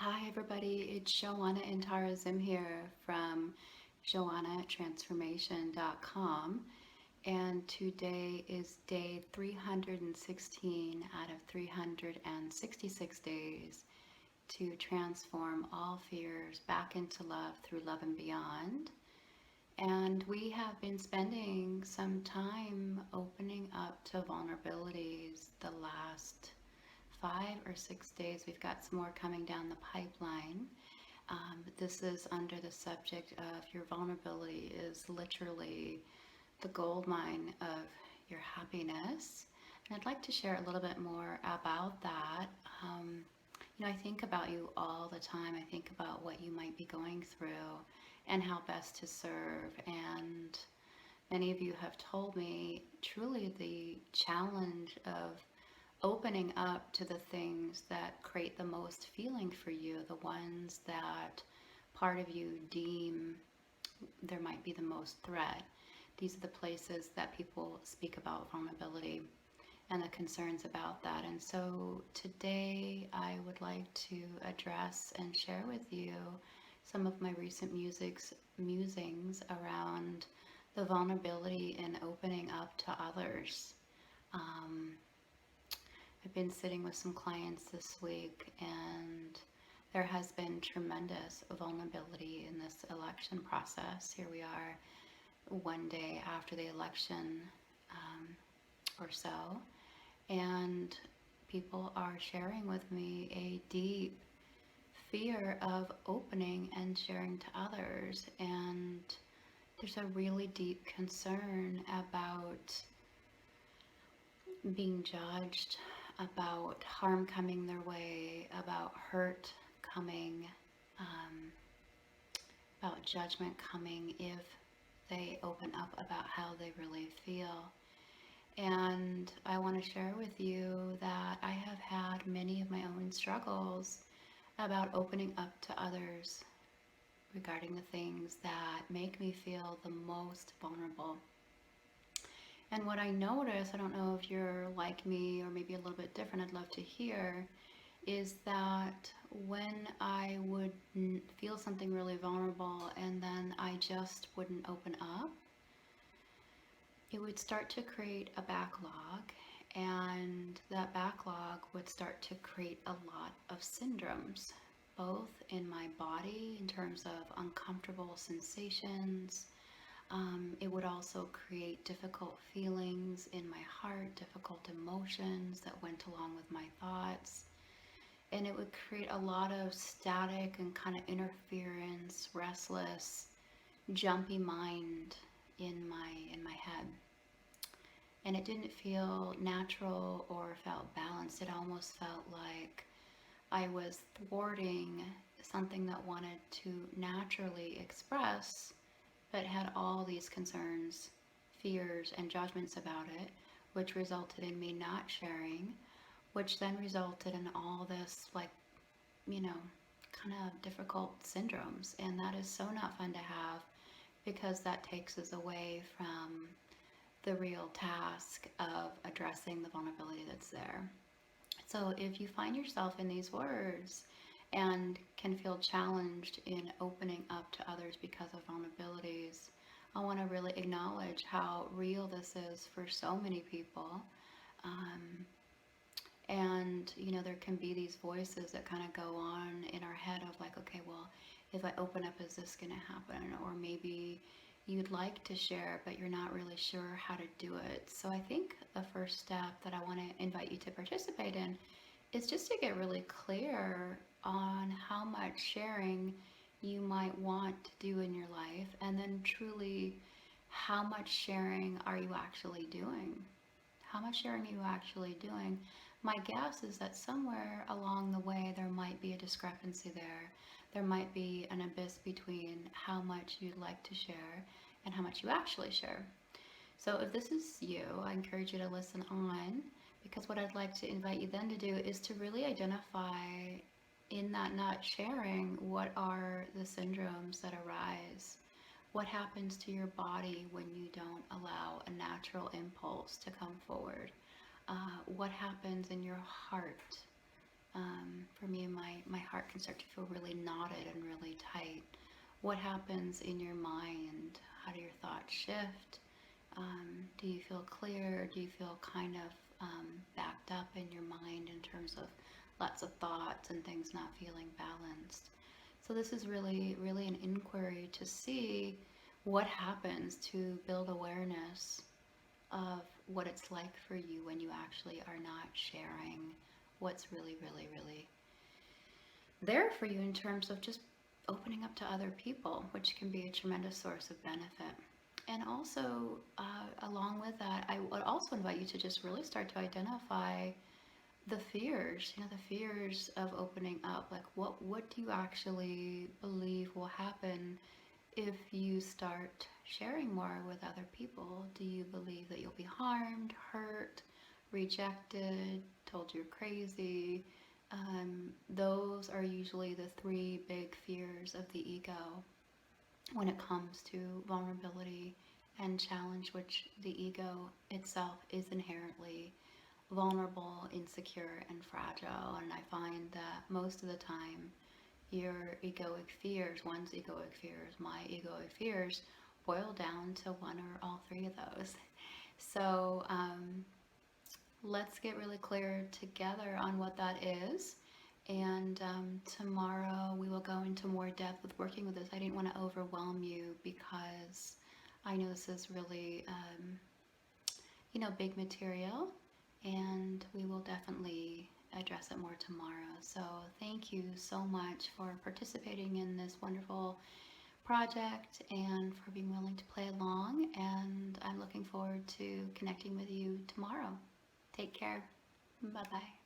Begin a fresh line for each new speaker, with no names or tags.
Hi everybody, it's Joanna and Tara Zim here from joannatransformation.com, and today is day 316 out of 366 days to transform all fears back into love through love and beyond. And we have been spending some time opening up to vulnerabilities the last 5 or 6 days. We've got some more coming down the pipeline. But this is under the subject of your vulnerability is literally the gold mine of your happiness. And I'd like to share a little bit more about that. Um, I think about you all the time. I think about what you might be going through and how best to serve. And many of you have told me truly the challenge of opening up to the things that create the most feeling for you, the ones that part of you deem there might be the most threat. These are the places that people speak about vulnerability and the concerns about that. And so today I would like to address and share with you some of my recent musings around the vulnerability and opening up to others. Um, I've been sitting with some clients this week, and there has been tremendous vulnerability in this election process. Here we are, one day after the election or so, and people are sharing with me a deep fear of opening and sharing to others. And there's a really deep concern about being judged, about harm coming their way, about hurt coming, um, about judgment coming if they open up about how they really feel. And I want to share with you that I have had many of my own struggles about opening up to others regarding the things that make me feel the most vulnerable. And what I notice, I don't know if you're like me or maybe a little bit different, I'd love to hear, is that when I would feel something really vulnerable and then I just wouldn't open up, it would start to create a backlog, and that backlog would start to create a lot of syndromes, both in my body in terms of uncomfortable sensations. It would also create difficult feelings in my heart, difficult emotions that went along with my thoughts. And it would create a lot of static and kind of interference, restless, jumpy mind in my head. And it didn't feel natural or felt balanced. It almost felt like I was thwarting something that wanted to naturally express but had all these concerns, fears, and judgments about it, which resulted in me not sharing, which then resulted in all this, like, you know, kind of difficult syndromes. And that is so not fun to have because that takes us away from the real task of addressing the vulnerability that's there. So if you find yourself in these words and can feel challenged in opening up to others because of vulnerabilities, I want to really acknowledge how real this is for so many people. Um, and, there can be these voices that kind of go on in our head of like, okay, well, if I open up, is this going to happen? Or maybe you'd like to share, but you're not really sure how to do it. So I think the first step that I want to invite you to participate in is just to get really clear on how much sharing you might want to do in your life, and then truly how much sharing are you actually doing? How much sharing are you actually doing? My guess is that somewhere along the way there might be a discrepancy there. There might be an abyss between how much you'd like to share and how much you actually share. So if this is you, I encourage you to listen on, because what I'd like to invite you then to do is to really identify in that not sharing what are the syndromes that arise. What happens to your body when you don't allow a natural impulse to come forward? What happens in your heart? For you, my heart can start to feel really knotted and really tight. What happens in your mind? How do your thoughts shift? Do you feel clear? Do you feel kind of backed up in your mind in terms of lots of thoughts and things not feeling balanced? So this is really, really an inquiry to see what happens to build awareness of what it's like for you when you actually are not sharing what's really, really, really there for you in terms of just opening up to other people, which can be a tremendous source of benefit. And also, along with that, I would also invite you to just really start to identify the fears, the fears of opening up. Like, what do you actually believe will happen if you start sharing more with other people? Do you believe that you'll be harmed, hurt, rejected, told you're crazy? Those are usually the three big fears of the ego when it comes to vulnerability and challenge, which the ego itself is inherently vulnerable, insecure, and fragile. And I find that most of the time, your egoic fears, one's egoic fears, my egoic fears, boil down to one or all three of those. So let's get really clear together on what that is. And tomorrow we will go into more depth with working with this. I didn't want to overwhelm you because I know this is really, big material, and we will definitely address it more tomorrow. So thank you so much for participating in this wonderful project and for being willing to play along. And I'm looking forward to connecting with you tomorrow. Take care. Bye bye.